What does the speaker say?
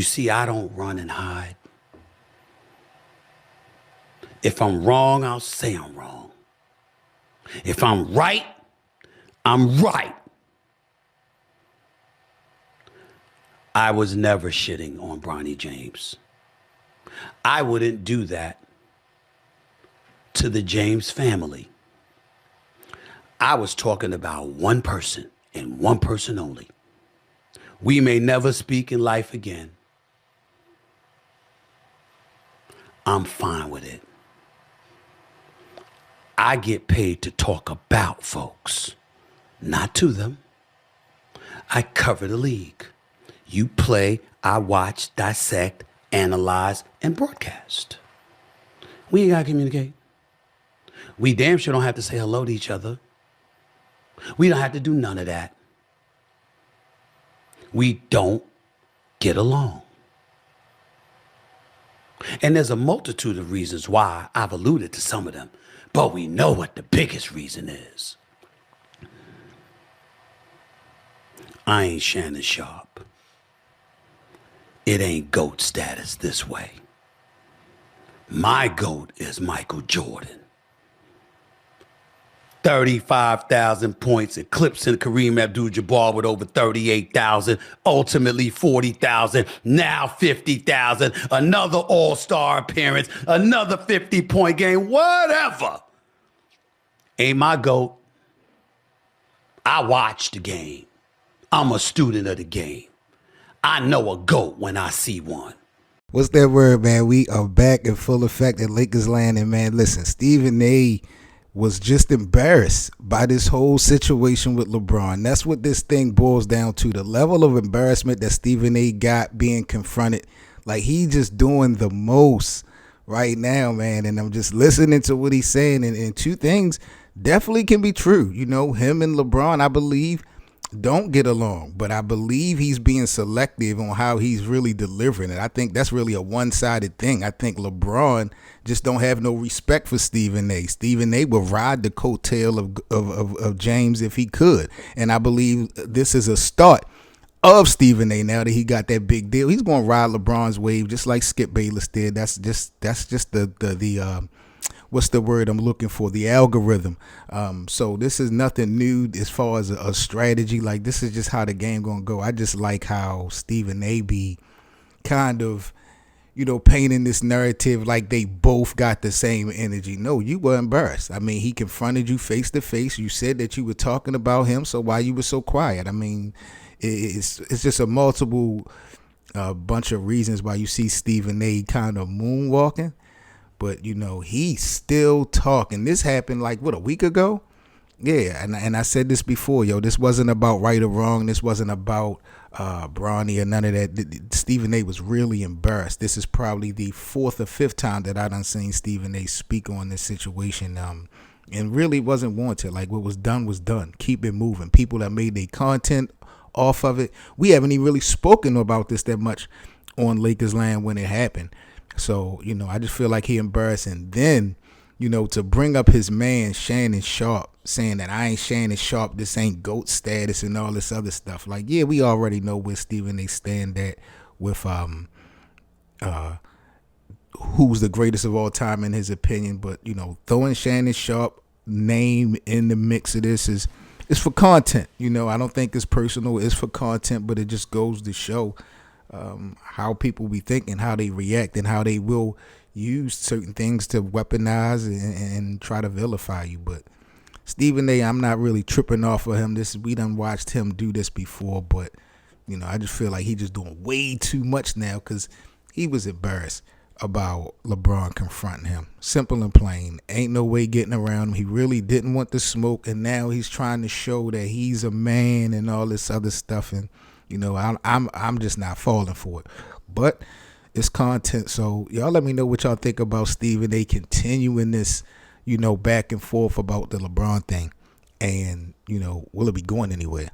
You see, I don't run and hide. If I'm wrong, I'll say I'm wrong. If I'm right, I'm right. I was never shitting on Bronny James. I wouldn't do that to the James family. I was talking about one person and one person only. We may never speak in life again. I'm fine with it. I get paid to talk about folks, not to them. I cover the league. You play, I watch, dissect, analyze, and broadcast. We ain't got to communicate. We damn sure don't have to say hello to each other. We don't have to do none of that. We don't get along. And there's a multitude of reasons why. I've alluded to some of them, but we know what the biggest reason is. I ain't Shannon Sharp. It ain't GOAT status this way. My GOAT is Michael Jordan. 35,000 points, eclipsing Kareem Abdul-Jabbar with over 38,000, ultimately 40,000, now 50,000, another all-star appearance, another 50-point game, whatever. Ain't my GOAT. I watch the game. I'm a student of the game. I know a GOAT when I see one. What's that word, man? We are back in full effect at Lakers land. And, man, listen, Stephen A. was just embarrassed by this whole situation with LeBron. That's what this thing boils down to. The level of embarrassment that Stephen A. got being confronted. Like, he just doing the most right now, man. And I'm just listening to what he's saying. And two things definitely can be true. You know, him and LeBron, I believe, don't get along, but I believe he's being selective on how he's really delivering it. I think that's really a one-sided thing. I think LeBron just don't have no respect for Stephen A. Stephen A. will ride the coattail of James if he could, and I believe this is a start of Stephen A. Now that he got that big deal, he's going to ride LeBron's wave just like Skip Bayless did. That's just the what's the word I'm looking for? The algorithm. So this is nothing new as far as a strategy. Like, this is just how the game gonna go. I just like how Stephen A. be kind of, you know, painting this narrative like they both got the same energy. No, you were embarrassed. I mean, he confronted you face to face. You said that you were talking about him, so why you were so quiet? I mean, it's just a multiple bunch of reasons why you see Stephen A. kind of moonwalking. But, you know, he's still talking. This happened like, what, a week ago? Yeah, and I said this before, yo. This wasn't about right or wrong. This wasn't about Bronny or none of that. Stephen A. was really embarrassed. This is probably the fourth or fifth time that I done seen Stephen A. speak on this situation. And really wasn't warranted. Like, what was done was done. Keep it moving. People that made their content off of it. We haven't even really spoken about this that much on Lakers land when it happened. So, you know, I just feel like he embarrassed. And then, you know, to bring up his man, Shannon Sharp, saying that I ain't Shannon Sharp, this ain't GOAT status and all this other stuff. Like, yeah, we already know where Stephen A. stand at with who's the greatest of all time in his opinion. But, you know, throwing Shannon Sharp name in the mix of this is for content. You know, I don't think it's personal. It's for content, but it just goes to show how people be thinking, how they react, and how they will use certain things to weaponize and try to vilify you. But Stephen A., I'm not really tripping off of him. We done watched him do this before, but, you know, I just feel like he just doing way too much now because he was embarrassed about LeBron confronting him. Simple and plain. Ain't no way getting around him. He really didn't want the smoke, and now he's trying to show that he's a man and all this other stuff. And, you know, I'm just not falling for it. But it's content, so y'all let me know what y'all think about Stephen A. continuing this, you know, back and forth about the LeBron thing. And, you know, will it be going anywhere?